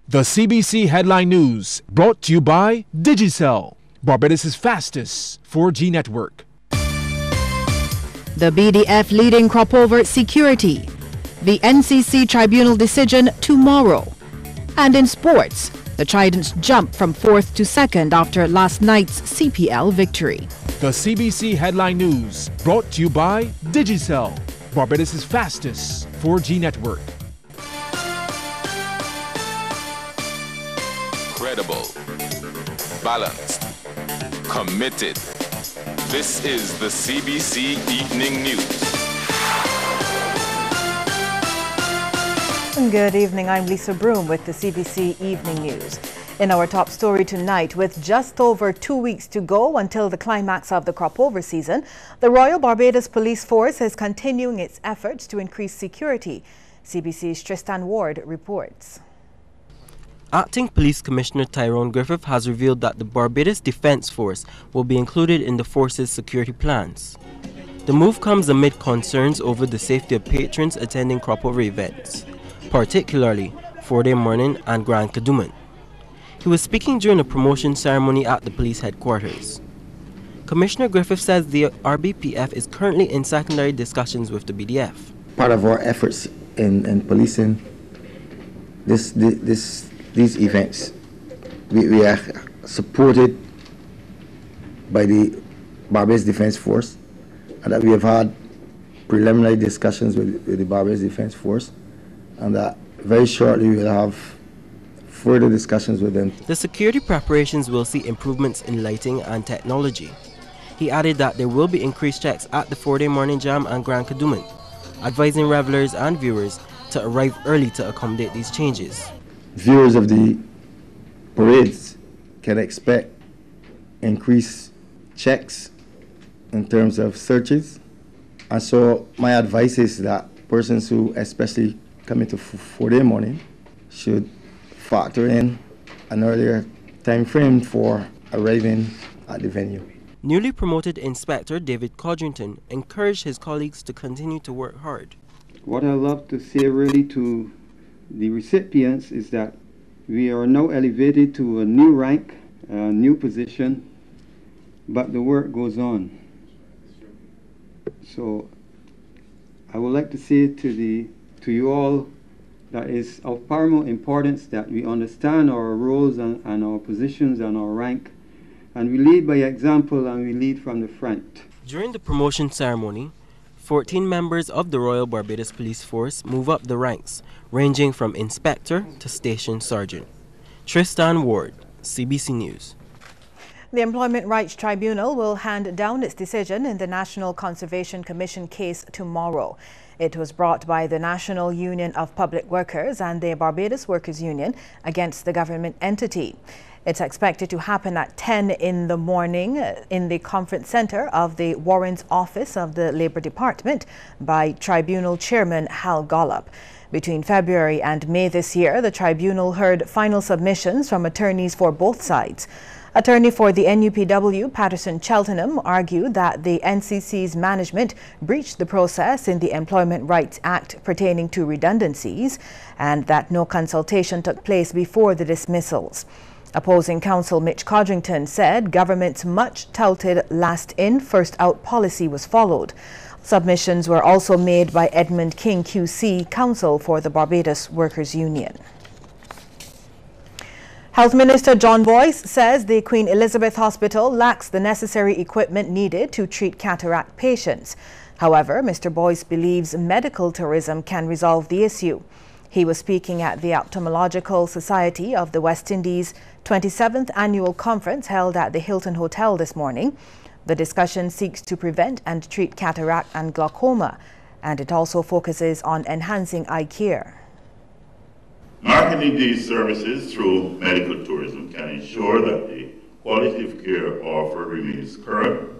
The CBC Headline News, brought to you by Digicel, Barbados' fastest 4G network. The BDF leading cropover security. The NCC tribunal decision tomorrow. And in sports, the Tridents jump from 4th to 2nd after last night's CPL victory. The CBC Headline News, brought to you by Digicel, Barbados' fastest 4G network. Credible, balanced, committed. This is the CBC Evening News. Good evening, I'm Lisa Broom with the CBC Evening News. In our top story tonight, with just over 2 weeks to go until the climax of the cropover season, the Royal Barbados Police Force is continuing its efforts to increase security. CBC's Tristan Ward reports. Acting Police Commissioner Tyrone Griffith has revealed that the Barbados Defence Force will be included in the force's security plans. The move comes amid concerns over the safety of patrons attending cropover events, particularly 4-day morning and Grand Kadooment. He was speaking during a promotion ceremony at the police headquarters. Commissioner Griffith says the RBPF is currently in secondary discussions with the BDF. Part of our efforts in policing these events, we are supported by the Barbados Defence Force, and that we have had preliminary discussions with the Barbados Defence Force, and that very shortly we will have further discussions with them. The security preparations will see improvements in lighting and technology. He added that there will be increased checks at the 4-day morning jam and Grand Kadooment, advising revelers and viewers to arrive early to accommodate these changes. Viewers of the parades can expect increased checks in terms of searches, and so my advice is that persons who especially come into 4-day morning should factor in an earlier time frame for arriving at the venue. Newly promoted Inspector David Codrington encouraged his colleagues to continue to work hard. What I love to say really to the recipients is that we are now elevated to a new rank, a new position, but the work goes on. So I would like to say to you all that is of paramount importance that we understand our roles and our positions and our rank, and we lead by example and we lead from the front. During the promotion ceremony, 14 members of the Royal Barbados Police Force move up the ranks, ranging from Inspector to Station Sergeant. Tristan Ward, CBC News. The Employment Rights Tribunal will hand down its decision in the National Conservation Commission case tomorrow. It was brought by the National Union of Public Workers and the Barbados Workers Union against the government entity. It's expected to happen at 10 in the morning in the conference center of the Warren's Office of the Labour Department by Tribunal Chairman Hal Gollop. Between February and May this year, the tribunal heard final submissions from attorneys for both sides. Attorney for the NUPW, Patterson Cheltenham, argued that the NCC's management breached the process in the Employment Rights Act pertaining to redundancies and that no consultation took place before the dismissals. Opposing counsel Mitch Codrington said government's much-touted last-in, first-out policy was followed. Submissions were also made by Edmund King QC, counsel for the Barbados Workers Union. Health Minister John Boyce says the Queen Elizabeth Hospital lacks the necessary equipment needed to treat cataract patients. However, Mr. Boyce believes medical tourism can resolve the issue. He was speaking at the Ophthalmological Society of the West Indies' 27th annual conference held at the Hilton Hotel this morning. The discussion seeks to prevent and treat cataract and glaucoma, and it also focuses on enhancing eye care. Marketing these services through medical tourism can ensure that the quality of care offered remains current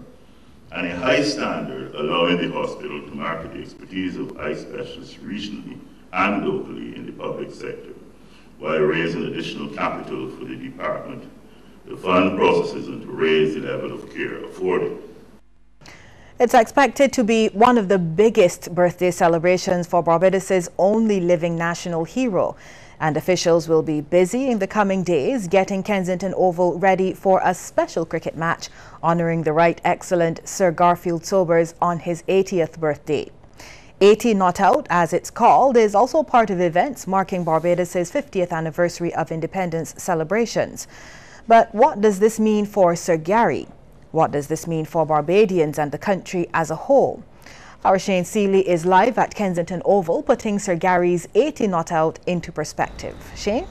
and a high standard, allowing the hospital to market the expertise of eye specialists regionally and locally in the public sector, while raising additional capital for the department to fund processes and to raise the level of care afforded. It's expected to be one of the biggest birthday celebrations for Barbados' only living national hero. And officials will be busy in the coming days getting Kensington Oval ready for a special cricket match honouring the Right Excellent Sir Garfield Sobers on his 80th birthday. 80 Not Out, as it's called, is also part of events marking Barbados' 50th anniversary of independence celebrations. But what does this mean for Sir Gary? What does this mean for Barbadians and the country as a whole? Our Shane Seeley is live at Kensington Oval, putting Sir Gary's 80 Not Out into perspective. Shane?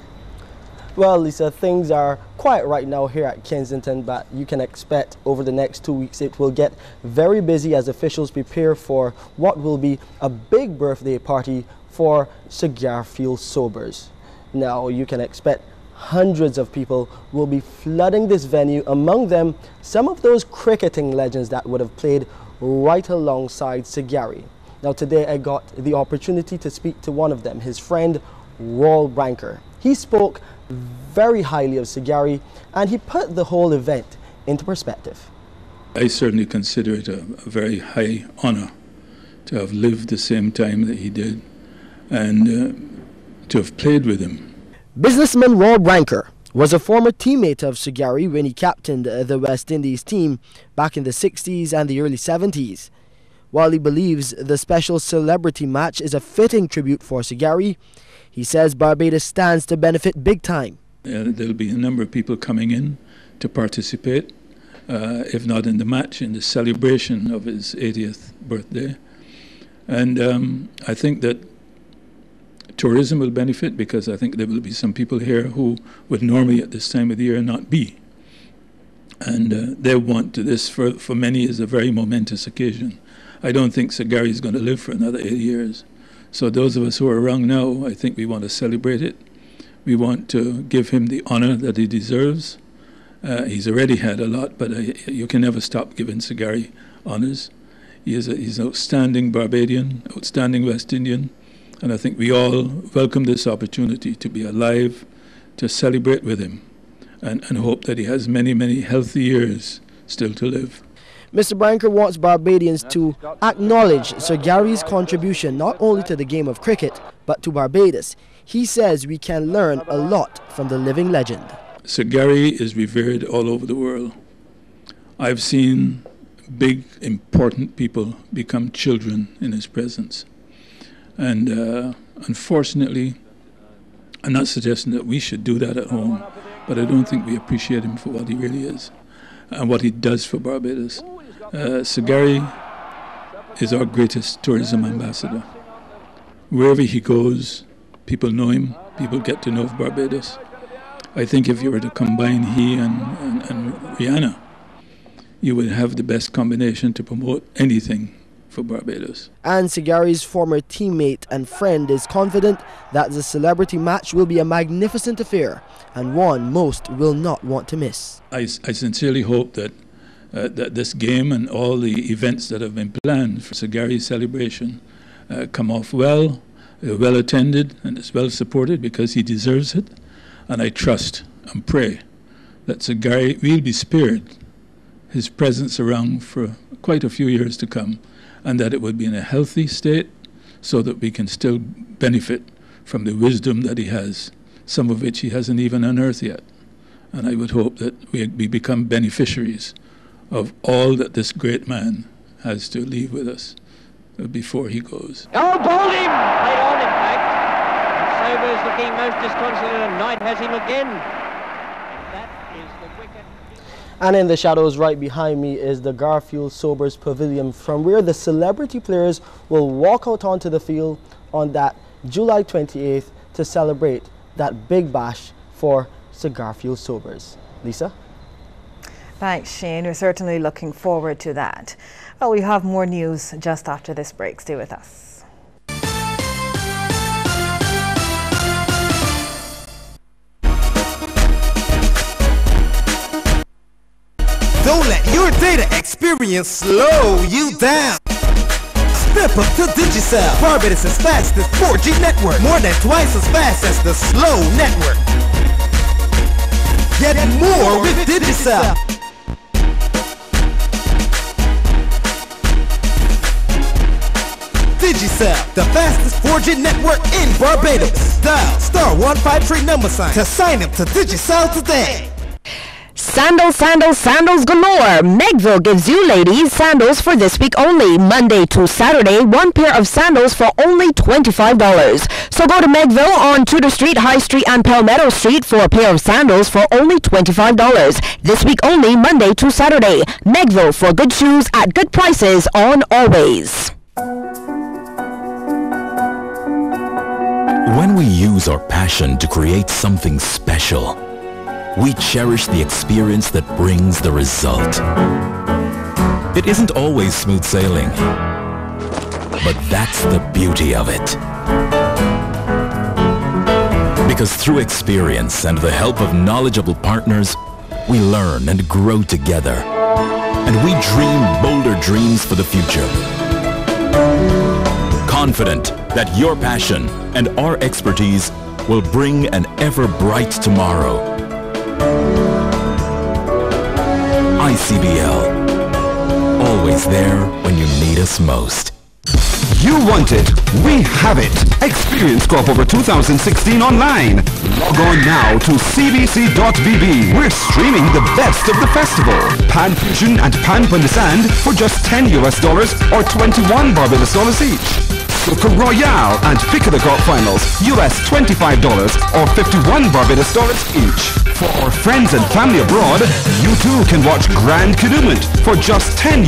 Well, Lisa, things are quiet right now here at Kensington, but you can expect over the next 2 weeks it will get very busy as officials prepare for what will be a big birthday party for Sir Garfield Sobers. Now, you can expect hundreds of people will be flooding this venue, among them some of those cricketing legends that would have played right alongside Sir Gary. Now today I got the opportunity to speak to one of them, his friend Roald Branker. He spoke very highly of Sir Gary and he put the whole event into perspective. I certainly consider it a very high honour to have lived the same time that he did and to have played with him. Businessman Roald Branker was a former teammate of Sir Gary when he captained the West Indies team back in the 60s and the early 70s. While he believes the special celebrity match is a fitting tribute for Sir Gary, he says Barbados stands to benefit big time. There'll be a number of people coming in to participate, if not in the match, in the celebration of his 80th birthday. And I think that tourism will benefit because I think there will be some people here who would normally at this time of the year not be. And they want to this, for many, is a very momentous occasion. I don't think Sir Gary is going to live for another 80 years. So those of us who are around now, I think we want to celebrate it. We want to give him the honour that he deserves. He's already had a lot, but you can never stop giving Sir Gary honours. He's an outstanding Barbadian, outstanding West Indian. And I think we all welcome this opportunity to be alive, to celebrate with him, and hope that he has many, many healthy years still to live. Mr. Branker wants Barbadians to acknowledge Sir Gary's contribution not only to the game of cricket, but to Barbados. He says we can learn a lot from the living legend. Sir Gary is revered all over the world. I've seen big, important people become children in his presence. And unfortunately, I'm not suggesting that we should do that at home, but I don't think we appreciate him for what he really is and what he does for Barbados. Sir Gary is our greatest tourism ambassador. Wherever he goes, people know him, people get to know of Barbados. I think if you were to combine he and Rihanna, you would have the best combination to promote anything for Barbados. And Sir Gary's former teammate and friend is confident that the celebrity match will be a magnificent affair and one most will not want to miss. I sincerely hope that that this game and all the events that have been planned for Sir Gary's celebration come off well, well attended, and is well supported because he deserves it. And I trust and pray that Sir Gary will be spared his presence around for quite a few years to come, and that it will be in a healthy state so that we can still benefit from the wisdom that he has, some of which he hasn't even unearthed yet. And I would hope that we become beneficiaries of all that this great man has to leave with us before he goes. Oh, bowled him! Played on, in fact. And Sobers looking most disconsolate, and Knight has him again. And that is the wicket. And in the shadows right behind me is the Garfield Sobers Pavilion, from where the celebrity players will walk out onto the field on that July 28th to celebrate that big bash for Sir Garfield Sobers. Lisa? Thanks, Shane. We're certainly looking forward to that. Well, we have more news just after this break. Stay with us. Don't let your data experience slow you down. Step up to Digicel, Barbados' fastest 4G network, more than twice as fast as the slow network. Get more with Digicel. Digicel, the fastest 4G network in Barbados. Dial *153 to sign up to Digicel today. Sandals, sandals, sandals galore. Megville gives you ladies sandals for this week only. Monday to Saturday, one pair of sandals for only $25. So go to Megville on Tudor Street, High Street and Palmetto Street for a pair of sandals for only $25. This week only, Monday to Saturday. Megville for good shoes at good prices on always. When we use our passion to create something special, we cherish the experience that brings the result. It isn't always smooth sailing, but that's the beauty of it. Because through experience and the help of knowledgeable partners, we learn and grow together. And we dream bolder dreams for the future. Confident that your passion and our expertise will bring an ever bright tomorrow. ICBL, always there when you need us most. You want it, we have it. Experience Crop Over 2016 online. Log on now to cbc.bb. We're streaming the best of the festival. Pan Fusion and Pan Pandesand for just $10 or 21 Barbados dollars each. Soca Royale and Pick of the Crop finals, $25 or 51 Barbados dollars each. For our friends and family abroad, you too can watch Grand Cadooment for just $10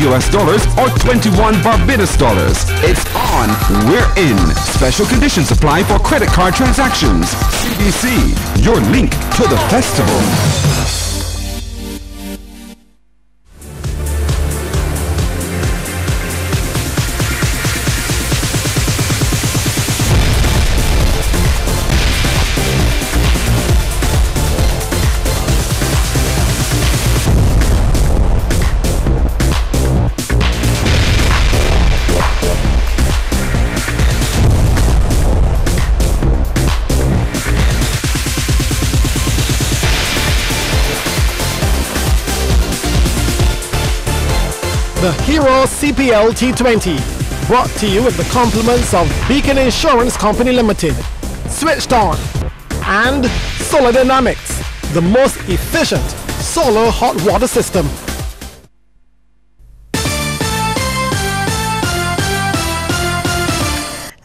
or 21 Barbados dollars. It's on, we're in. Special conditions apply for credit card transactions. CBC, your link to the festival. The Hero CPL T20, brought to you with the compliments of Beacon Insurance Company Limited, Switched On, and Solar Dynamics, the most efficient solar hot water system.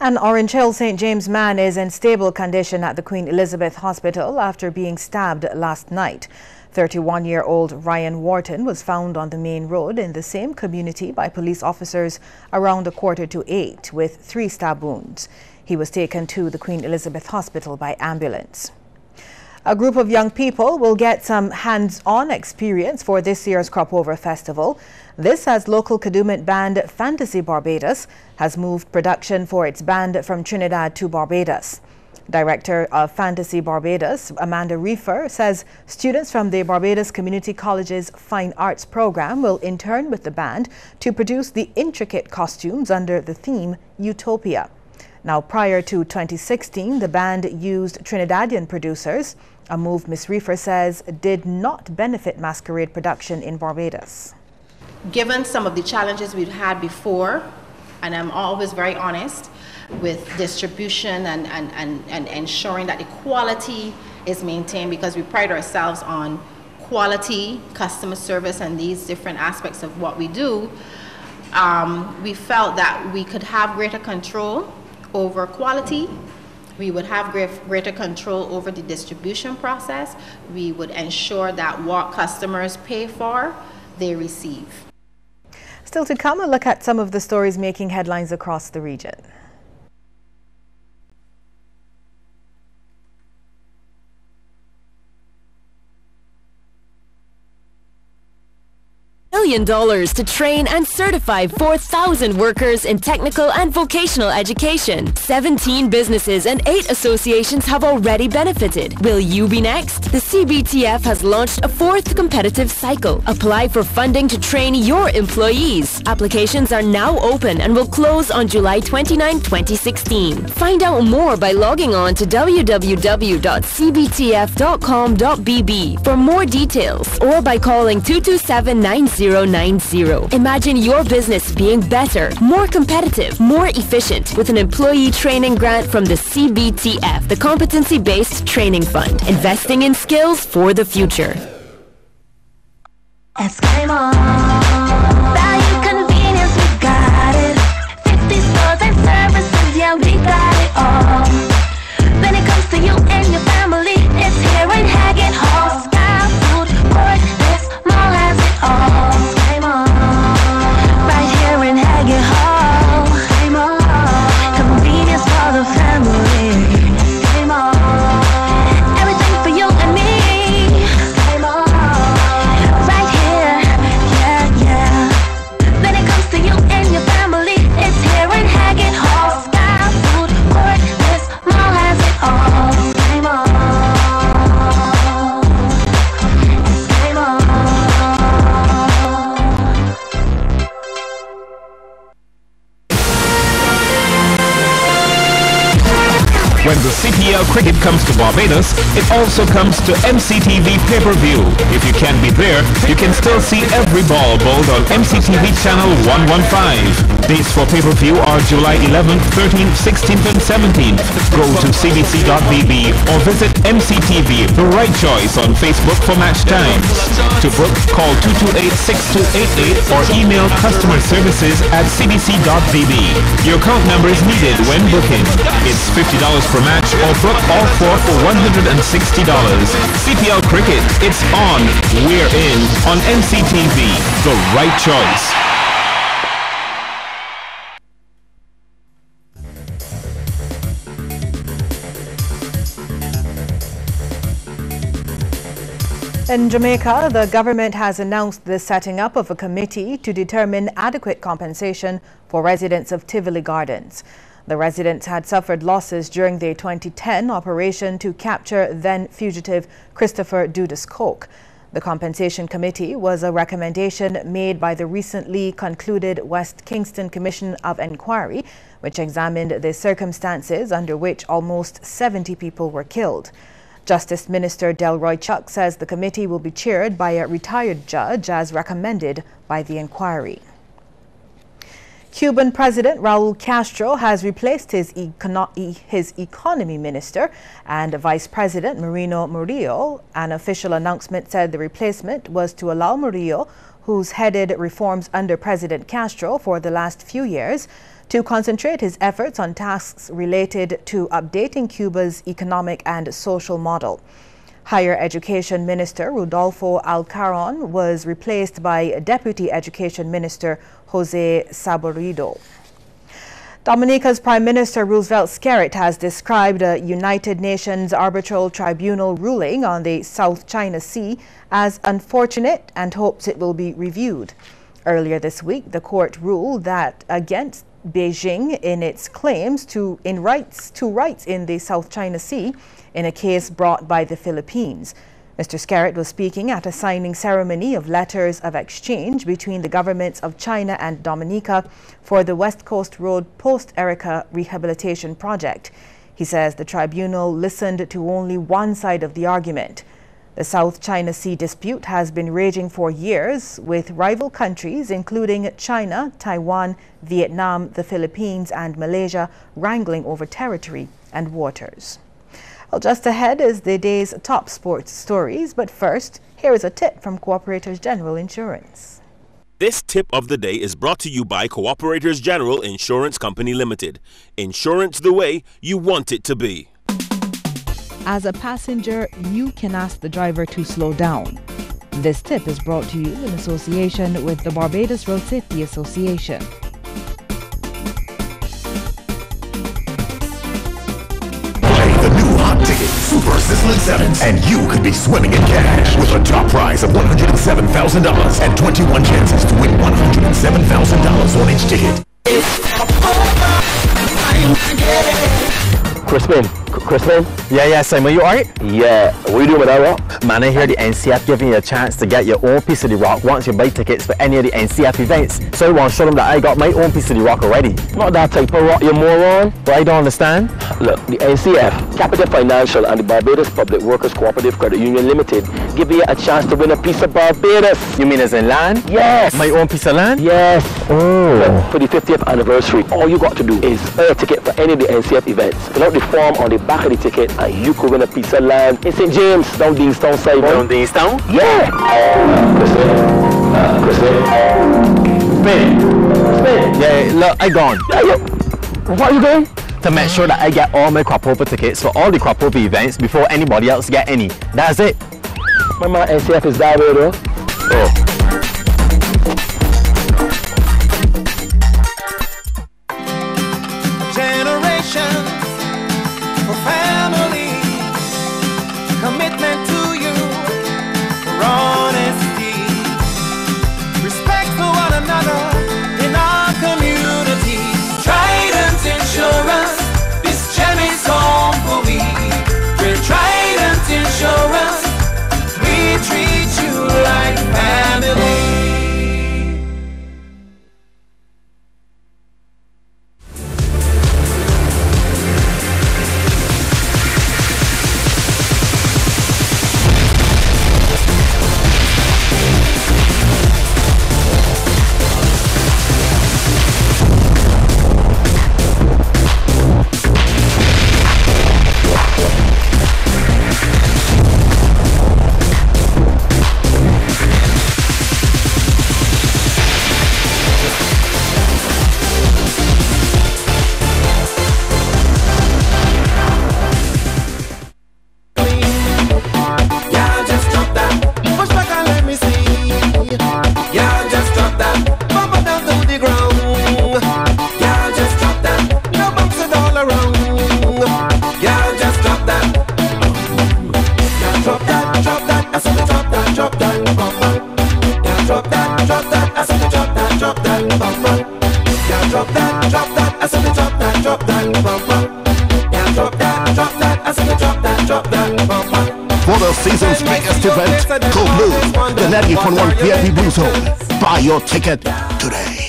An Orange Hill St. James man is in stable condition at the Queen Elizabeth Hospital after being stabbed last night. 31-year-old Ryan Wharton was found on the main road in the same community by police officers around 7:45 with 3 stab wounds. He was taken to the Queen Elizabeth Hospital by ambulance. A group of young people will get some hands-on experience for this year's Crop Over Festival. This as local Kadooment band Fantasy Barbados has moved production for its band from Trinidad to Barbados. Director of Fantasy Barbados, Amanda Reefer, says students from the Barbados Community College's Fine Arts program will intern with the band to produce the intricate costumes under the theme Utopia. Now, prior to 2016, the band used Trinidadian producers, a move Ms. Reefer says did not benefit masquerade production in Barbados. Given some of the challenges we've had before, and I'm always very honest, with distribution and ensuring that the quality is maintained, because we pride ourselves on quality, customer service, and these different aspects of what we do. We felt that we could have greater control over quality. We would have greater control over the distribution process. We would ensure that what customers pay for, they receive. Still to come, a look at some of the stories making headlines across the region. $1 million to train and certify 4,000 workers in technical and vocational education. 17 businesses and 8 associations have already benefited. Will you be next? The CBTF has launched a 4th competitive cycle. Apply for funding to train your employees. Applications are now open and will close on July 29, 2016. Find out more by logging on to www.cbtf.com.bb for more details or by calling 227-9090. Imagine your business being better, more competitive, more efficient with an employee training grant from the CBTF, the Competency-Based Training Fund, investing in skills for the future. Eskimo. Value, convenience, we got it. 50 stores and services, yeah, we got it all. When it comes to you and your family, it's here in Haggett Hall. Sky Food Court, this mall has it all. Eskimo. Right here in Haggett Hall. Eskimo. Convenience for the family. Eskimo. Everything for you and me. Eskimo. Right here, yeah, yeah. When it comes to you and your family, it's here in Haggett Hall. Sky Food Court, this mall has it all. Eskimo. When the CPL cricket comes to Barbados, it also comes to MCTV pay-per-view. If you can't be there, you can still see every ball bowled on MCTV channel 115. Dates for pay-per-view are July 11th, 13th, 16th and 17th. Go to cbc.bb or visit MCTV, the right choice on Facebook for match times. To book, call 228-6288 or email customer services at cbc.bb. Your account number is needed when booking. It's $50 per match or book all four for $160. CPL Cricket, it's on, we're in, on MCTV, the right choice. In Jamaica, the government has announced the setting up of a committee to determine adequate compensation for residents of Tivoli Gardens. The residents had suffered losses during their 2010 operation to capture then-fugitive Christopher Dudas Coke. The Compensation Committee was a recommendation made by the recently concluded West Kingston Commission of Inquiry, which examined the circumstances under which almost 70 people were killed. Justice Minister Delroy Chuck says the committee will be chaired by a retired judge as recommended by the inquiry. Cuban President Raul Castro has replaced his economy minister and Vice President Marino Murillo. An official announcement said the replacement was to allow Murillo, who's headed reforms under President Castro for the last few years, to concentrate his efforts on tasks related to updating Cuba's economic and social model. Higher Education Minister Rodolfo Alcaron was replaced by Deputy Education Minister Jose Saborido. Dominica's Prime Minister Roosevelt Skerrit has described a United Nations Arbitral Tribunal ruling on the South China Sea as unfortunate and hopes it will be reviewed. Earlier this week, the court ruled that against Beijing in its claims to rights in the South China Sea in a case brought by the Philippines. Mr. Skerrit was speaking at a signing ceremony of letters of exchange between the governments of China and Dominica for the West Coast Road Post-Erica Rehabilitation Project. He says the tribunal listened to only one side of the argument. The South China Sea dispute has been raging for years, with rival countries including China, Taiwan, Vietnam, the Philippines and Malaysia wrangling over territory and waters. Well, just ahead is the day's top sports stories, but first, here is a tip from Cooperators General Insurance. This tip of the day is brought to you by Cooperators General Insurance Company Limited. Insurance the way you want it to be. As a passenger, you can ask the driver to slow down. This tip is brought to you in association with the Barbados Road Safety Association. Play the new hot ticket, Super Sizzling Sevens, and you could be swimming in cash with a top prize of $107,000 and 21 chances to win $107,000 on each ticket. Crispin. Yeah, Simon, you alright? Yeah, what are you doing with that rock? Man, I hear the NCF giving you a chance to get your own piece of the rock once you buy tickets for any of the NCF events. So I want to show them that I got my own piece of the rock already. Not that type of rock, you moron. But I don't understand. Look, the NCF, Capital Financial and the Barbados Public Workers Cooperative Credit Union Limited give you a chance to win a piece of Barbados. You mean as in land? Yes. My own piece of land? Yes. Oh. Look, for the 50th anniversary, all you got to do is buy a ticket for any of the NCF events. Fill out the form on the back of the ticket and you could win a piece of land in St. James, down Deanstown side. Down Deanstown? Yeah. Spin. Yeah, look, I gone. Yeah. What are you doing? To make sure that I get all my crop over tickets for all the crop over events before anybody else get any. That's it. My man NCF is that way though. Oh. Commitment to you for honesty, respect for one another in our community. Trident Insurance, this gem is home for we. We're Trident Insurance, we treat you like family. For the season's biggest event, Go Blue, the 90.1 VIP Blue Zone. Buy your ticket today.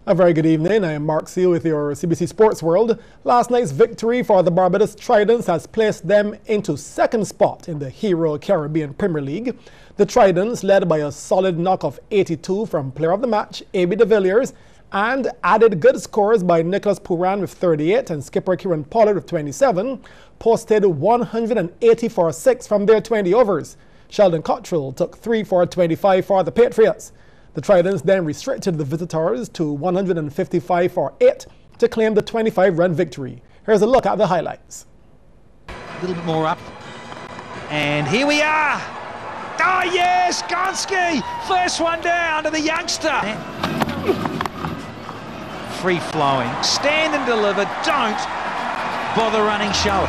A very good evening. I am Mark Seal with your CBC Sports World. Last night's victory for the Barbados Tridents has placed them into second spot in the Hero Caribbean Premier League. The Tridents, led by a solid knock of 82 from player of the match, A.B. de Villiers, and added good scores by Nicholas Puran with 38 and skipper Kieran Pollard with 27, posted 180 for 6 from their 20 overs. Sheldon Cottrell took 3 for 25 for the Patriots. The Tridents then restricted the visitors to 155 for 8 to claim the 25-run victory. Here's a look at the highlights. A little bit more up. And here we are. Oh yes, Gonski! First one down to the youngster. Free flowing. Stand and deliver. Don't bother running shallow.